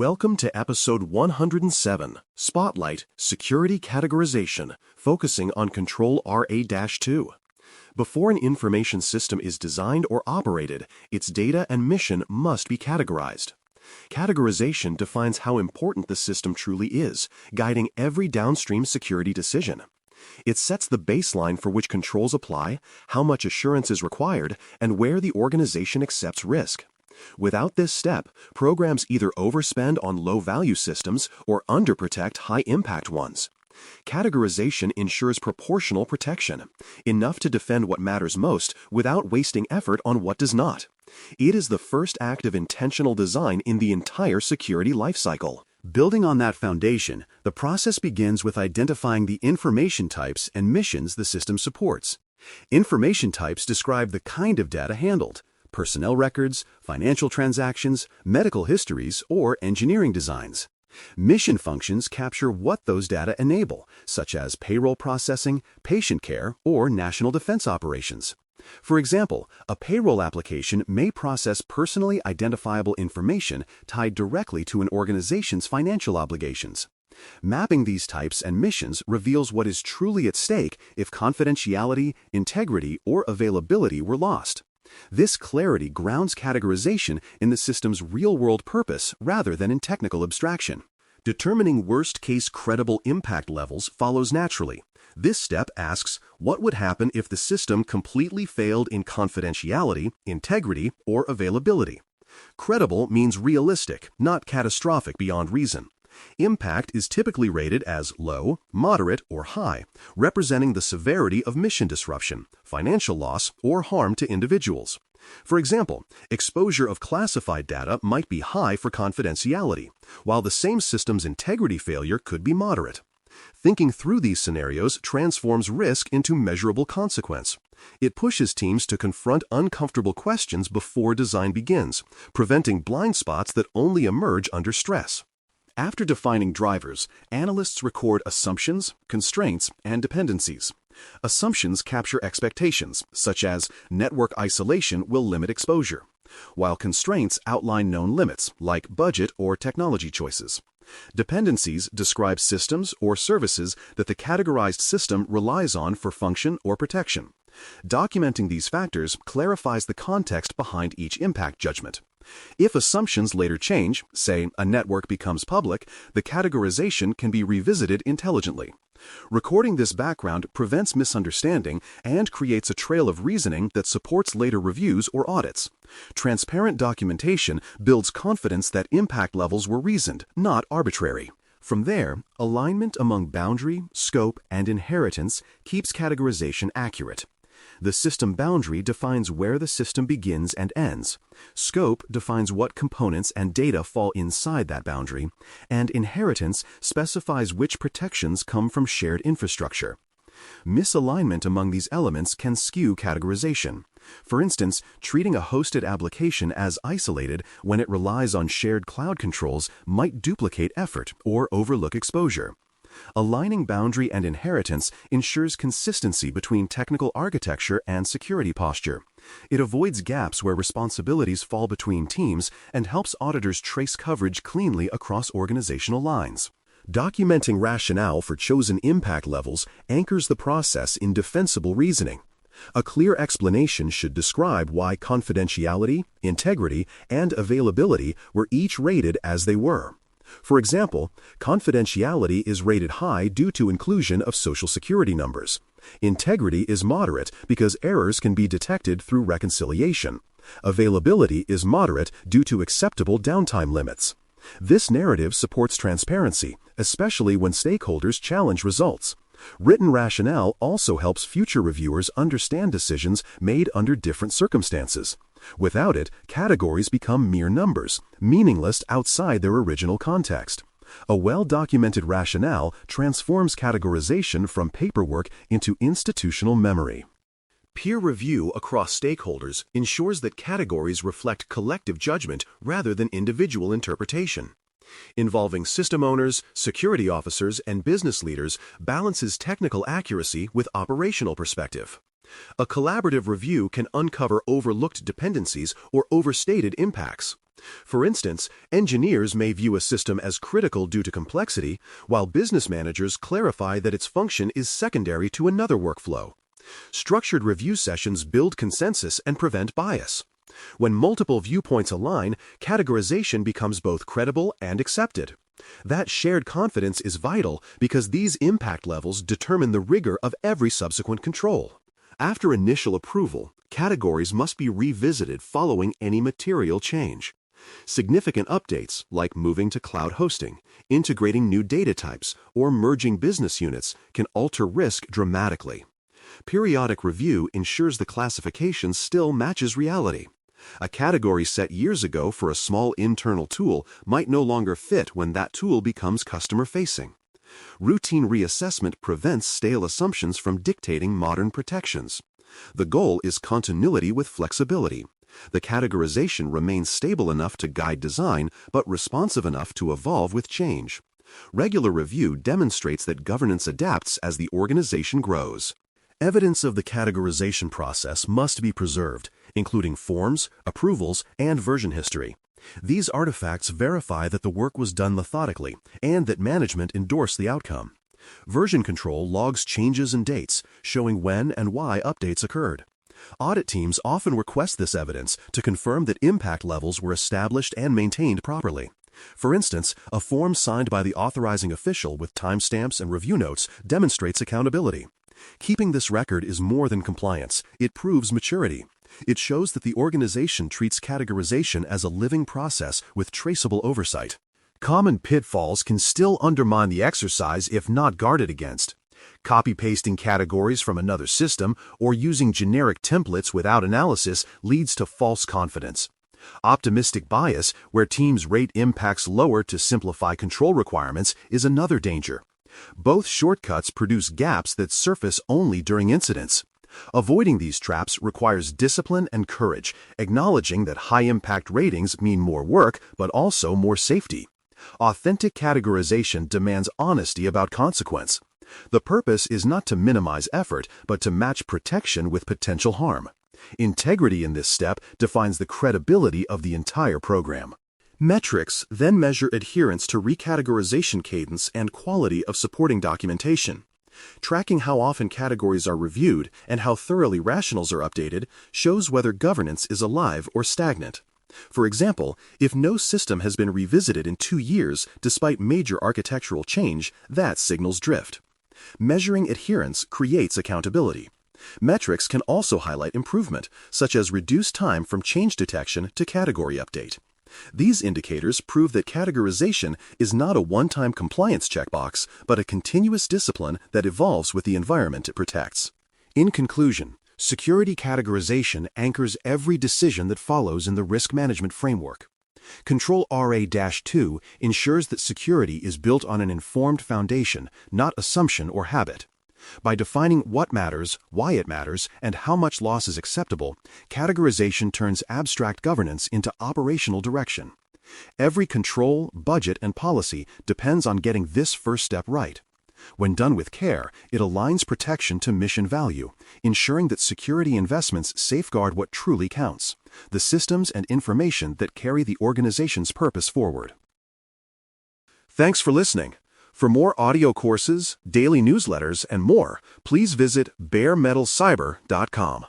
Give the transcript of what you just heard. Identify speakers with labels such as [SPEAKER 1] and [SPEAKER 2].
[SPEAKER 1] Welcome to episode 107, Spotlight, Security Categorization, focusing on Control RA-2. Before an information system is designed or operated, its data and mission must be categorized. Categorization defines how important the system truly is, guiding every downstream security decision. It sets the baseline for which controls apply, how much assurance is required, and where the organization accepts risk. Without this step, programs either overspend on low-value systems or underprotect high-impact ones. Categorization ensures proportional protection, enough to defend what matters most without wasting effort on what does not. It is the first act of intentional design in the entire security lifecycle.
[SPEAKER 2] Building on that foundation, the process begins with identifying the information types and missions the system supports. Information types describe the kind of data handled: personnel records, financial transactions, medical histories, or engineering designs. Mission functions capture what those data enable, such as payroll processing, patient care, or national defense operations. For example, a payroll application may process personally identifiable information tied directly to an organization's financial obligations. Mapping these types and missions reveals what is truly at stake if confidentiality, integrity, or availability were lost. This clarity grounds categorization in the system's real-world purpose rather than in technical abstraction.
[SPEAKER 1] Determining worst-case credible impact levels follows naturally. This step asks, what would happen if the system completely failed in confidentiality, integrity, or availability? Credible means realistic, not catastrophic beyond reason. Impact is typically rated as low, moderate, or high, representing the severity of mission disruption, financial loss, or harm to individuals. For example, exposure of classified data might be high for confidentiality, while the same system's integrity failure could be moderate. Thinking through these scenarios transforms risk into measurable consequence. It pushes teams to confront uncomfortable questions before design begins, preventing blind spots that only emerge under stress.
[SPEAKER 2] After defining drivers, analysts record assumptions, constraints, and dependencies. Assumptions capture expectations, such as network isolation will limit exposure, while constraints outline known limits, like budget or technology choices. Dependencies describe systems or services that the categorized system relies on for function or protection. Documenting these factors clarifies the context behind each impact judgment. If assumptions later change, say a network becomes public, the categorization can be revisited intelligently. Recording this background prevents misunderstanding and creates a trail of reasoning that supports later reviews or audits. Transparent documentation builds confidence that impact levels were reasoned, not arbitrary. From there, alignment among boundary, scope, and inheritance keeps categorization accurate. The system boundary defines where the system begins and ends. Scope defines what components and data fall inside that boundary, and inheritance specifies which protections come from shared infrastructure. Misalignment among these elements can skew categorization. For instance, treating a hosted application as isolated when it relies on shared cloud controls might duplicate effort or overlook exposure. Aligning boundary and inheritance ensures consistency between technical architecture and security posture. It avoids gaps where responsibilities fall between teams and helps auditors trace coverage cleanly across organizational lines. Documenting rationale for chosen impact levels anchors the process in defensible reasoning. A clear explanation should describe why confidentiality, integrity, and availability were each rated as they were. For example, confidentiality is rated high due to inclusion of Social Security numbers. Integrity is moderate because errors can be detected through reconciliation. Availability is moderate due to acceptable downtime limits. This narrative supports transparency, especially when stakeholders challenge results. Written rationale also helps future reviewers understand decisions made under different circumstances. Without it, categories become mere numbers, meaningless outside their original context. A well-documented rationale transforms categorization from paperwork into institutional memory. Peer review across stakeholders ensures that categories reflect collective judgment rather than individual interpretation. Involving system owners, security officers, and business leaders balances technical accuracy with operational perspective. A collaborative review can uncover overlooked dependencies or overstated impacts.
[SPEAKER 1] For instance, engineers may view a system as critical due to complexity, while business managers clarify that its function is secondary to another workflow. Structured review sessions build consensus and prevent bias. When multiple viewpoints align, categorization becomes both credible and accepted. That shared confidence is vital because these impact levels determine the rigor of every subsequent control. After initial approval, categories must be revisited following any material change. Significant updates, like moving to cloud hosting, integrating new data types, or merging business units, can alter risk dramatically. Periodic review ensures the classification still matches reality. A category set years ago for a small internal tool might no longer fit when that tool becomes customer-facing. Routine reassessment prevents stale assumptions from dictating modern protections. The goal is continuity with flexibility. The categorization remains stable enough to guide design, but responsive enough to evolve with change. Regular review demonstrates that governance adapts as the organization grows. Evidence of the categorization process must be preserved, including forms, approvals, and version history. These artifacts verify that the work was done methodically and that management endorsed the outcome. Version control logs changes and dates, showing when and why updates occurred. Audit teams often request this evidence to confirm that impact levels were established and maintained properly. For instance, a form signed by the authorizing official with timestamps and review notes demonstrates accountability. Keeping this record is more than compliance. It proves maturity. It shows that the organization treats categorization as a living process with traceable oversight. Common pitfalls can still undermine the exercise if not guarded against. Copy-pasting categories from another system or using generic templates without analysis leads to false confidence. Optimistic bias, where teams rate impacts lower to simplify control requirements, is another danger. Both shortcuts produce gaps that surface only during incidents. Avoiding these traps requires discipline and courage, acknowledging that high-impact ratings mean more work but also more safety. Authentic categorization demands honesty about consequence. The purpose is not to minimize effort, but to match protection with potential harm. Integrity in this step defines the credibility of the entire program. Metrics then measure adherence to recategorization cadence and quality of supporting documentation. Tracking how often categories are reviewed and how thoroughly rationals are updated shows whether governance is alive or stagnant. For example, if no system has been revisited in 2 years despite major architectural change, that signals drift. Measuring adherence creates accountability. Metrics can also highlight improvement, such as reduced time from change detection to category update. These indicators prove that categorization is not a one-time compliance checkbox, but a continuous discipline that evolves with the environment it protects. In conclusion, security categorization anchors every decision that follows in the risk management framework. Control RA-2 ensures that security is built on an informed foundation, not assumption or habit. By defining what matters, why it matters, and how much loss is acceptable, categorization turns abstract governance into operational direction. Every control, budget, and policy depends on getting this first step right. When done with care, it aligns protection to mission value, ensuring that security investments safeguard what truly counts, the systems and information that carry the organization's purpose forward. Thanks for listening. For more audio courses, daily newsletters, and more, please visit baremetalcyber.com.